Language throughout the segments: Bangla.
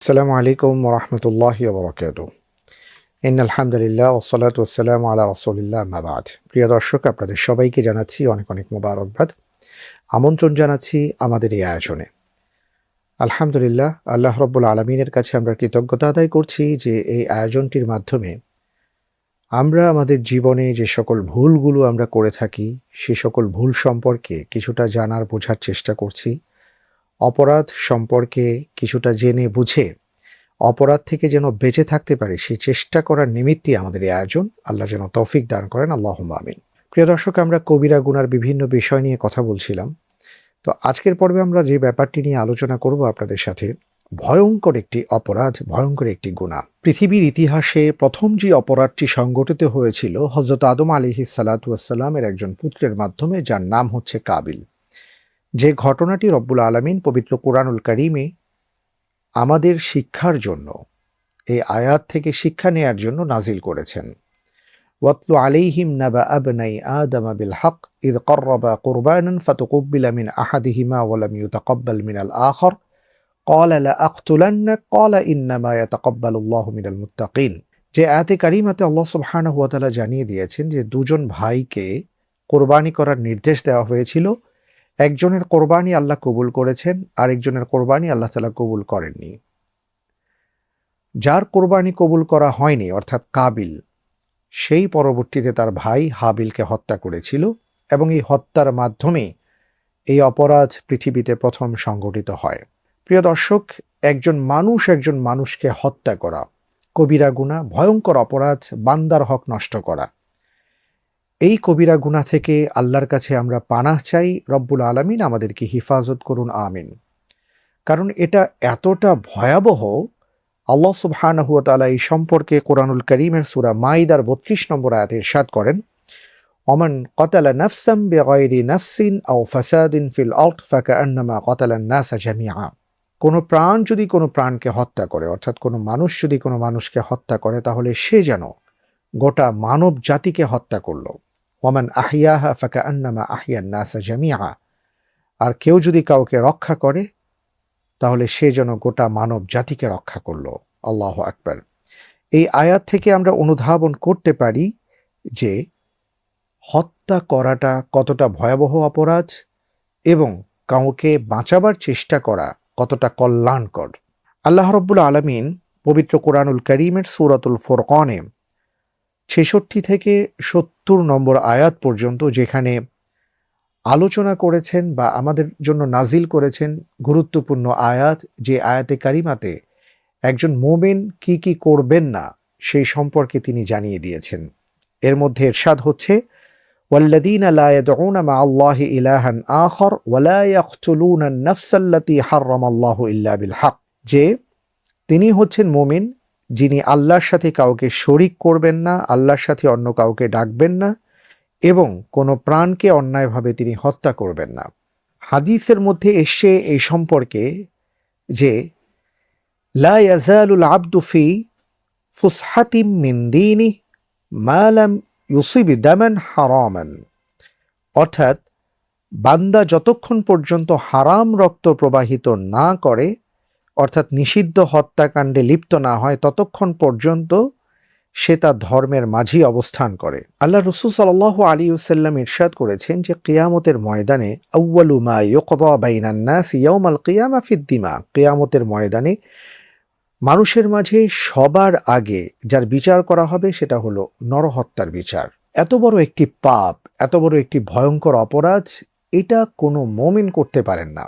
আসসালামু আলাইকুম ওরহমতুল্লাহি ওবরাকাতুহু। ইন্নাল হামদুলিল্লাহ ওয়াসসালাতু ওয়াসসালামু আলা রাসূলিল্লাহ আম্মা বা'দ। প্রিয় দর্শক, আপনাদের সবাইকে জানাচ্ছি অনেক অনেক মোবারকবাদ। আমন্ত্রণ জানাচ্ছি আমাদের এই আয়োজনে। আলহামদুলিল্লাহ, আল্লাহ রাব্বুল আলামিনের কাছে আমরা কৃতজ্ঞতা আদায় করছি যে এই আয়োজনটির মাধ্যমে আমরা আমাদের জীবনে যে সকল ভুলগুলো আমরা করে থাকি সে সকল ভুল সম্পর্কে কিছুটা জানার বোঝার চেষ্টা করছি। অপরাধ সম্পর্কে কিছুটা জেনে বুঝে অপরাধ থেকে যেন বেঁচে থাকতে পারি সেই চেষ্টা করার নিমিত্তই আমাদের এই আয়োজন। আল্লাহ যেন তৌফিক দান করেন, আল্লাহুম্মা আমিন। প্রিয় দর্শক, আমরা কবিরা গুনার বিভিন্ন বিষয় নিয়ে কথা বলছিলাম। তো আজকের পর্বে আমরা যে ব্যাপারটি নিয়ে আলোচনা করব আপনাদের সাথে, ভয়ঙ্কর একটি অপরাধ, ভয়ঙ্কর একটি গুনাহ। পৃথিবীর ইতিহাসে প্রথম যে অপরাধটি সংঘটিত হয়েছিল হযরত আদম আলাইহিস সালাতু ওয়াস সালামের একজন পুত্রের মাধ্যমে, যার নাম হচ্ছে কাবিল। যে ঘটনাটি রব্বুল আলামিন পবিত্র কুরআনুল কারীমে আমাদের শিক্ষার জন্য, এই আয়াত থেকে শিক্ষা নেয়ার জন্য নাজিল করেছেন। ওয়াতলু আলাইহিম নাবা আবনাই আদম বিল হক ইয ক্বাররাবা কুরবানান ফাতুকুব্বিলা মিন আহাদিহিমা ওয়া লাম ইউতাকাব্বাল মিনাল আখর ক্বালা লা আকতুলান্নাক ক্বালা ইন্নামা ইয়াতাকাব্বালুল্লাহু মিনাল মুত্তাকিন। যে আয়াতে কারিমাতে আল্লাহ সুবহানাহু ওয়া তাআলা জানিয়ে দিয়েছেন যে দুজন ভাইকে কোরবানি করার নির্দেশ দেওয়া হয়েছিল। একজনের কোরবানি আল্লাহ কবুল করেছেন, আরেকজনের কোরবানি আল্লাহ তাআলা কবুল করেননি। যার কোরবানি কবুল করা হয়নি অর্থাৎ কাবিল, সেই পরবর্তীতে তার ভাই হাবিলকে হত্যা করেছিল এবং এই হত্যার মাধ্যমে এই অপরাধ পৃথিবীতে প্রথম সংঘটিত হয়। প্রিয় দর্শক, একজন মানুষকে হত্যা করা কবিরা গুনাহ, ভয়ঙ্কর অপরাধ, বান্দার হক নষ্ট করা। এই কবিরা গুনাহ থেকে আল্লাহর কাছে আমরা পানাহ চাই। রব্বুল আলামিন আমাদেরকে হিফাজত করুন, আমিন। কারণ এটা এতটা ভয়াবহ। আল্লাহ সুবহানাহু ওয়া তাআলা এই সম্পর্কে কোরআনুল কারীমের সূরা মাইদার ৩২ নম্বর আয়াতে ইরশাদ করেন, ওমান ক্বাতালা নাফসান বিগাইরি নাফসিন আও ফাসাদিন ফিল আরদ ফাকান্নামা ক্বাতালান নাসা জামিআ। কোনো প্রাণ যদি কোনো প্রাণকে হত্যা করে, অর্থাৎ কোনো মানুষ যদি কোনো মানুষকে হত্যা করে, তাহলে সে যেন গোটা মানব জাতিকে হত্যা করল। ওমান আহিয়াহা ফাকান্নামা আহিয়ান নাসা জামিআ। আর কেউ যদি কাউকে রক্ষা করে, তাহলে সে যেন গোটা মানব জাতিকে রক্ষা করল। আল্লাহু আকবার। এই আয়াত থেকে আমরা অনুধাবন করতে পারি যে হত্যা করাটা কতটা ভয়াবহ অপরাধ এবং কাউকে বাঁচাবার চেষ্টা করা কতটা কল্যাণকর। আল্লাহ রাব্বুল আলামিন পবিত্র কোরআনুল কারীমের সূরাতুল ফুরকানে ৬৬ থেকে ৭০ নম্বর আয়াত পর্যন্ত যেখানে আলোচনা করেছেন বা আমাদের জন্য নাজিল করেছেন গুরুত্বপূর্ণ আয়াত, যে আয়াতে কারিমাতে একজন মুমিন কি কি করবেন না সেই সম্পর্কে তিনি জানিয়ে দিয়েছেন। এর মধ্যে ইরশাদ হচ্ছে, ওয়াল্লাযীনা লা ইয়াদউনা মা'আল্লাহি ইলাহান আখর ওয়া লা ইয়াকতুলুনা আন-নাফসাল্লাতী হারামাল্লাহু ইল্লা বিল হক। যে তিনি হচ্ছেন মুমিন যিনি আল্লাহর সাথে কাউকে শরীক করবেন না, আল্লাহর সাথে অন্য কাউকে ডাকবেন না এবং কোনো প্রাণকে অন্যায়ভাবে তিনি হত্যা করবেন না। হাদিসের মধ্যে এসে এই সম্পর্কে যে লা ইয়াজালুল আবদু ফি ফুসহাতিম মিন দীনিহি মা লাম ইউসিব দামান হারামান। অর্থাৎ বান্দা যতক্ষণ পর্যন্ত হারাম রক্ত প্রবাহিত না করে, অর্থাৎ নিষিদ্ধ হত্যাকাণ্ডে লিপ্ত না হয়, ততক্ষণ পর্যন্ত সে তার ধর্মের মাঝেই অবস্থান করে। আল্লাহ রাসূল সাল্লাল্লাহু আলাইহি ওয়াসাল্লাম ইরশাদ করেছেন যে কিয়ামতের ময়দানে আউয়ালু মা ইউকদা বাইনান নাস ইয়াউমাল কিয়ামা ফিদ-দিমা। কিয়ামতের ময়দানে মানুষের মাঝে সবার আগে যার বিচার করা হবে সেটা হলো নরহত্যার বিচার। এত বড় একটি পাপ, এত বড় একটি ভয়ঙ্কর অপরাধ, এটা কোনো মুমিন করতে পারেন না।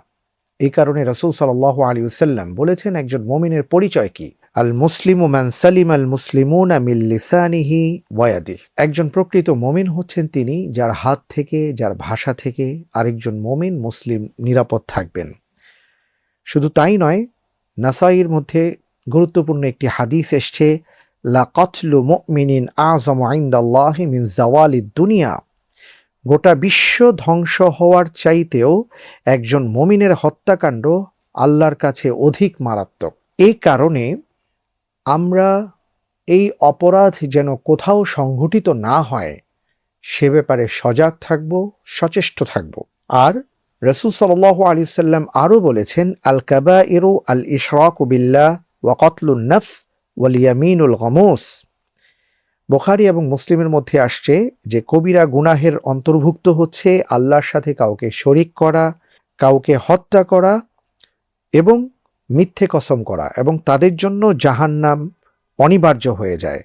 এই কারণে রাসূল সাল্লাল্লাহু আলাইহি ওয়াসাল্লাম বলেছেন, একজন মুমিনের পরিচয় কি? আল মুসলিমু মান সালিমা আল মুসলিমুনা মিন লিসানিহি ওয়া ইয়াদিহি। একজন প্রকৃত মুমিন হচ্ছেন তিনি যার হাত থেকে, যার ভাষা থেকে আরেকজন মুমিন মুসলিম নিরাপদ থাকবেন। শুধু তাই নয়, নাসাইর মধ্যে গুরুত্বপূর্ণ একটি হাদিস এসছে, লা কাতলু মুমিনিন আযমু ইনদাল্লাহি মিন জাওয়ালিদ দুনিয়া। গোটা বিশ্ব ধ্বংস হওয়ার চাইতেও একজন মুমিনের হত্যাকাণ্ড আল্লাহর কাছে অধিক মারাত্মক। এই কারণে আমরা এই অপরাধ যেন কোথাও সংঘটিত না হয় সে ব্যাপারে সজাগ থাকব, সচেষ্ট থাকব। আর রাসূল সাল্লাল্লাহু আলাইহি ওয়াসাল্লাম আরও বলেছেন, আল কাবাইরু আল ইশরাকু বিল্লাহ ওয়া কতলুন নফস ওয়াল ইয়ামিনুল গমুস। বুখারী এবং মুসলিমের মধ্যে আসছে যে কবিরা গুনাহের অন্তর্ভুক্ত হচ্ছে আল্লাহর সাথে কাউকে শরিক করা, কাউকে হত্যা করা এবং মিথ্যে কসম করা, এবং তাদের জন্য জাহান্নাম অনিবার্য হয়ে যায়।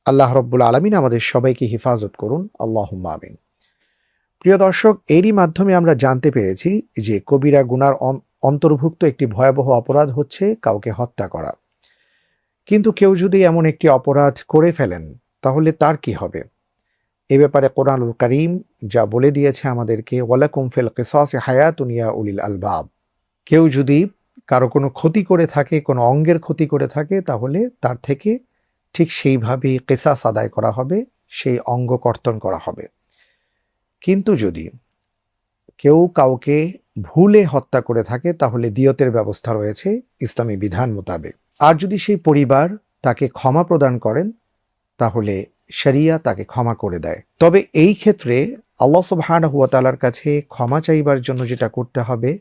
আল্লাহ রব্বুল আলামিন আমাদের সবাইকে হেফাজত করুন, আল্লাহুম্মা আমিন। প্রিয় দর্শক, এরই মাধ্যমে আমরা জানতে পেরেছি যে কবিরা গুনার অন্তর্ভুক্ত একটি ভয়াবহ অপরাধ হচ্ছে কাউকে হত্যা করা। কিন্তু কেউ যদি এমন একটি অপরাধ করে ফেলেন তাহলে তার কি হবে? এ ব্যাপারে কোরআনুল কারীম যা বলে দিয়েছে আমাদেরকে, ওয়ালাকুম ফিল কিসাসি হায়াতুন ইয়া উলিল আলবাব। কেউ যদি কারো কোনো ক্ষতি করে থাকে, কোনো অঙ্গের ক্ষতি করে থাকে, তাহলে তার থেকে ঠিক সেইভাবেই কিসাস আদায় করা হবে, সেই অঙ্গ কর্তন করা হবে। কিন্তু যদি কেউ কাউকে ভুলে হত্যা করে থাকে তাহলে দিয়তের ব্যবস্থা রয়েছে ইসলামী বিধান মোতাবেক। আর যদি সেই পরিবার তাকে ক্ষমা প্রদান করেন তাহলে শরিয়া তাকে ক্ষমা করে দেয়। তবে এই ক্ষেত্রে আল্লাহ সুবহানাহু ওয়া তাআলার কাছে ক্ষমা চাইবার জন্য যেটা করতে হবে,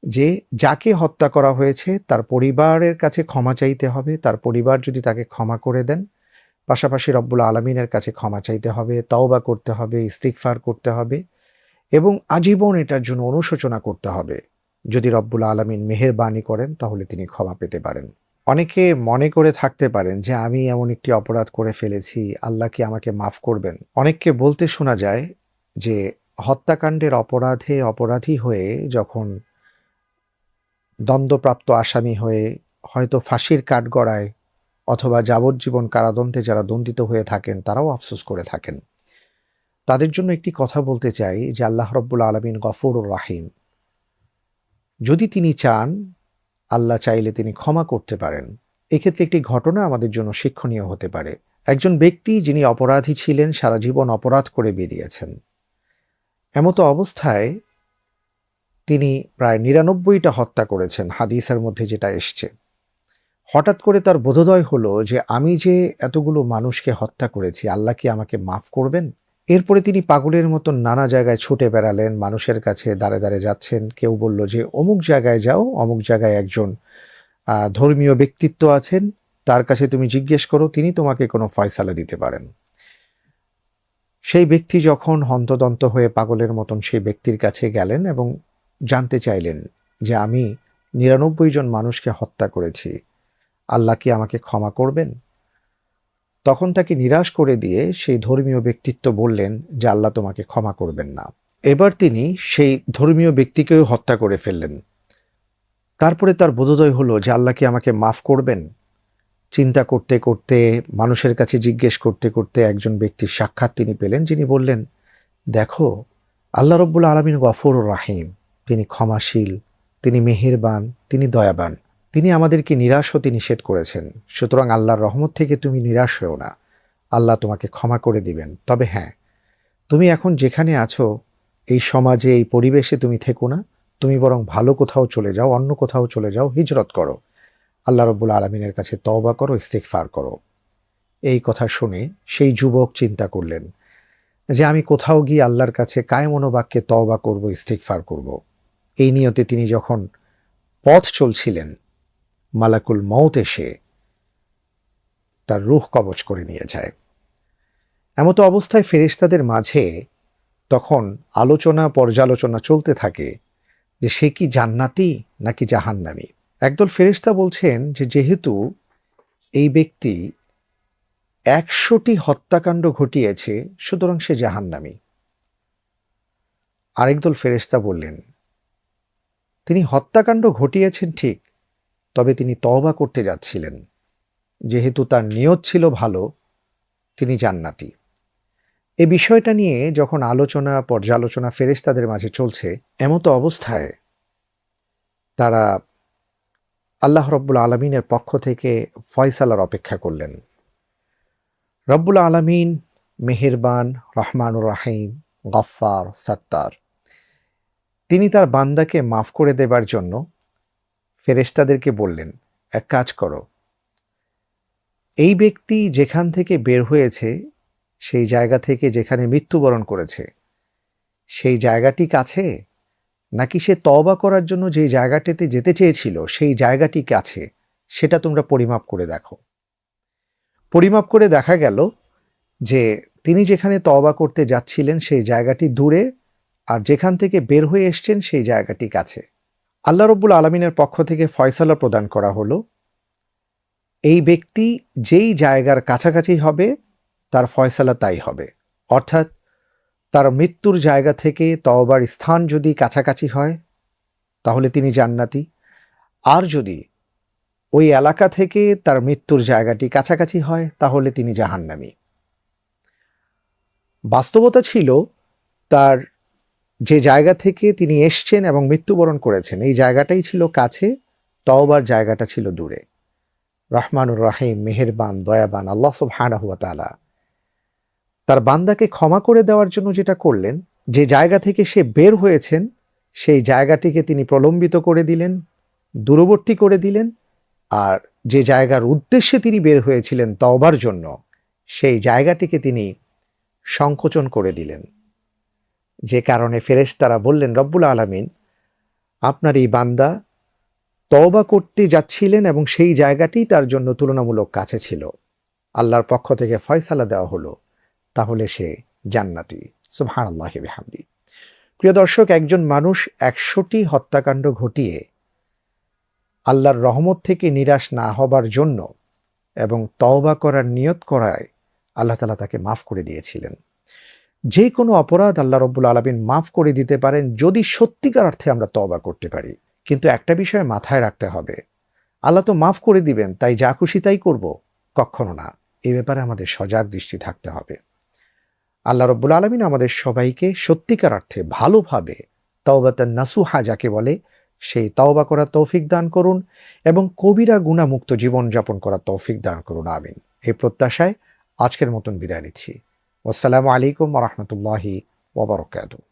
যে যাকে হত্যা করা হয়েছে তার পরিবারের কাছে ক্ষমা চাইতে হবে। তার পরিবার যদি তাকে ক্ষমা করে দেন, পাশাপাশি রব্বুল আলামিনের কাছে ক্ষমা চাইতে হবে, তওবা করতে হবে, ইস্তিগফার করতে হবে এবং আজীবন এটার জন্য অনুশোচনা করতে হবে। যদি রব্বুল আলামিন মেহেরবানি করেন তাহলে তিনি ক্ষমা পেতে পারেন। অনেকে মনে করে থাকতে পারেন যে আমি এমন একটি অপরাধ করে ফেলেছি, আল্লাহ কি আমাকে মাফ করবেন? অনেককে বলতে শোনা যায় যে হত্যাকাণ্ডের অপরাধে অপরাধী হয়ে যখন দণ্ডপ্রাপ্ত আসামি হয়ে হয়তো ফাঁসির কাঠগড়ায় অথবা যাবজ্জীবন কারাদণ্ডে যারা দণ্ডিত হয়ে থাকেন তারাও আফসোস করে থাকেন। তাদের জন্য একটি কথা বলতে চাই যে আল্লাহ রব্বুল আলামিন গফুরুর রাহিম। যদি তিনি চান, আল্লাহ চাইলে তিনি ক্ষমা করতে পারেন। এক্ষেত্রে একটি ঘটনা আমাদের জন্য শিক্ষণীয় হতে পারে। একজন ব্যক্তি যিনি অপরাধী ছিলেন, সারা জীবন অপরাধ করে বেরিয়েছেন, এমতো অবস্থায় তিনি প্রায় ৯৯টা হত্যা করেছেন, হাদিসের মধ্যে যেটা এসছে। হঠাৎ করে তার বোধোদয় হলো যে আমি যে এতগুলো মানুষকে হত্যা করেছি, আল্লাহ কি আমাকে মাফ করবেন? এরপরে তিনি পাগলের মতন নানা জায়গায় ছুটে বেড়ালেন, মানুষের কাছে দাঁড়ে দাঁড়ে যাচ্ছেন। কেউ বলল যে অমুক জায়গায় যাও, অমুক জায়গায় একজন ধর্মীয় ব্যক্তিত্ব আছেন, তার কাছে তুমি জিজ্ঞেস করো, তিনি তোমাকে কোনো ফয়সালা দিতে পারেন। সেই ব্যক্তি যখন হন্তদন্ত হয়ে পাগলের মতন সেই ব্যক্তির কাছে গেলেন এবং জানতে চাইলেন যে আমি ৯৯ জন মানুষকে হত্যা করেছি, আল্লাহ কি আমাকে ক্ষমা করবেন? তখন তাকে নিরাশ করে দিয়ে সেই ধর্মীয় ব্যক্তিত্ব বললেন যে আল্লাহ তোমাকে ক্ষমা করবেন না। এবার তিনি সেই ধর্মীয় ব্যক্তিকেও হত্যা করে ফেললেন। তারপরে তার বোধোদয় হলো যে আল্লাহ কি আমাকে মাফ করবেন? চিন্তা করতে করতে, মানুষের কাছে জিজ্ঞেস করতে করতে একজন ব্যক্তির সাক্ষাৎ তিনি পেলেন, যিনি বললেন, দেখো, আল্লাহ রব্বুল আলামিন গফুরুর রাহিম, তিনি ক্ষমাশীল, তিনি মেহেরবান, তিনি দয়াবান। তিনি আমাদেরকে নিরাশ হতে নিষেধ করেছেন। সুতরাং আল্লাহর রহমত থেকে তুমি নিরাশ হও না, আল্লাহ তোমাকে ক্ষমা করে দিবেন। তবে হ্যাঁ, তুমি এখন যেখানে আছো, এই সমাজে, এই পরিবেশে তুমি থেকো না, তুমি বরং ভালো কোথাও চলে যাও, অন্য কোথাও চলে যাও, হিজরত করো, আল্লাহ রব্বুল আলামিনের কাছে তওবা করো, ইস্তিগফার করো। এই কথা শুনে সেই যুবক চিন্তা করলেন যে আমি কোথাও গিয়ে আল্লাহর কাছে কায়মনোবাক্যে তওবা করব, ইস্তিগফার করব। এই নিয়তে তিনি যখন পথ চলছিলেন, মালাকুল মউত এসে তার রূহ কবজ করে নিয়ে যায়। এমতো অবস্থায় ফেরেশতাদের মাঝে তখন আলোচনা পর্যালোচনা চলতে থাকে যে সে কি জান্নাতি নাকি জাহান্নামী। একদল ফেরেশতা বলছেন যে যেহেতু এই ব্যক্তি ১০০টি হত্যাকাণ্ড ঘটিয়েছে, সুতরাং সে জাহান্নামী। আরেকদল ফেরেশতা বললেন, তিনি হত্যাকাণ্ড ঘটিয়েছেন ঠিক, তবে তিনি তওবা করতে যাচ্ছিলেন, যেহেতু তার নিয়ত ছিল ভালো, তিনি জান্নাতি। এই বিষয়টা নিয়ে যখন আলোচনা পর্যালোচনা ফেরেশতাদের মাঝে চলছে, এমতো অবস্থায় তারা আল্লাহ রব্বুল আলামিনের পক্ষ থেকে ফয়সালার অপেক্ষা করলেন। রব্বুল আলামিন মেহেরবান, রহমানুর রাহিম, গফফার, সত্তার, তিনি তার বান্দাকে মাফ করে দেবার জন্য ফেরেশতাদেরকে বললেন, এক কাজ করো, এই ব্যক্তি যেখান থেকে বের হয়েছে, সেই জায়গা থেকে যেখানে মৃত্যুবরণ করেছে, সেই জায়গাটি কাছে, নাকি সে তওবা করার জন্য যে জায়গাটিতে যেতে চেয়েছিল সেই জায়গাটি কাছে, সেটা তোমরা পরিমাপ করে দেখো। পরিমাপ করে দেখা গেল যে তিনি যেখানে তওবা করতে যাচ্ছিলেন সেই জায়গাটি দূরে, আর যেখান থেকে বের হয়ে এসছেন সেই জায়গাটি কাছে। আল্লাহ রব্বুল আলমিনের পক্ষ থেকে ফয়সালা প্রদান করা হলো, এই ব্যক্তি যেই জায়গার কাছাকাছি হবে তার ফয়সালা তাই হবে। অর্থাৎ তার মৃত্যুর জায়গা থেকে তওবার স্থান যদি কাছাকাছি হয় তাহলে তিনি জান্নাতি, আর যদি ওই এলাকা থেকে তার মৃত্যুর জায়গাটি কাছাকাছি হয় তাহলে তিনি জাহান্নামী। বাস্তবতা ছিল তার যে জায়গা থেকে তিনি এসছেন এবং মৃত্যুবরণ করেছেন এই জায়গাটাই ছিল কাছে, তওবার জায়গাটা ছিল দূরে। রহমানুর রহিম, মেহেরবান, দয়াবান আল্লাহ সুবহানাহু ওয়া তাআলা তার বান্দাকে ক্ষমা করে দেওয়ার জন্য যেটা করলেন, যে জায়গা থেকে সে বের হয়েছেন সেই জায়গাটিকে তিনি প্রলম্বিত করে দিলেন, দূরবর্তী করে দিলেন, আর যে জায়গার উদ্দেশ্যে তিনি বের হয়েছিলেন তওবার জন্য সেই জায়গাটিকে তিনি সংকোচন করে দিলেন। যে কারণে ফেরেশতারা বললেন, রব্বুল আলামিন আপনার এই বান্দা তওবা করতে যাচ্ছিলেন এবং সেই জায়গাটি তার জন্য তুলনামূলক কাছে ছিল, আল্লাহর পক্ষ থেকে ফয়সালা দেওয়া হলো, তাহলে সে জান্নাতি। সুবহানাল্লাহি ওয়া বিহামদি। প্রিয় দর্শক, একজন মানুষ ১০০টি হত্যাকাণ্ড ঘটিয়ে আল্লাহর রহমত থেকে নিরাশ না হবার জন্য এবং তওবা করার নিয়ত করায় আল্লাহ তাআলা তাকে মাফ করে দিয়েছিলেন। যে কোনো অপরাধ আল্লাহ রব্বুল আলামিন মাফ করে দিতে পারেন যদি সত্যিকার অর্থে আমরা তওবা করতে পারি। কিন্তু একটা বিষয় মাথায় রাখতে হবে, আল্লাহ তো মাফ করে দিবেন তাই যা খুশি তাই করব, কখনো না। এই ব্যাপারে আমাদের সজাগ দৃষ্টি থাকতে হবে। আল্লাহ রব্বুল আলামিন আমাদের সবাইকে সত্যিকার অর্থে ভালোভাবে তাওবাতান নাসুহা যাকে বলে সেই তওবা করার তৌফিক দান করুন এবং কবিরা গুনাহমুক্ত জীবনযাপন করার তৌফিক দান করুন, আমিন। এই প্রত্যাশায় আজকের মতন বিদায় নিচ্ছি। আসসালামু আলাইকুম ওয়া রাহমাতুল্লাহি ওয়া বারাকাতুহু।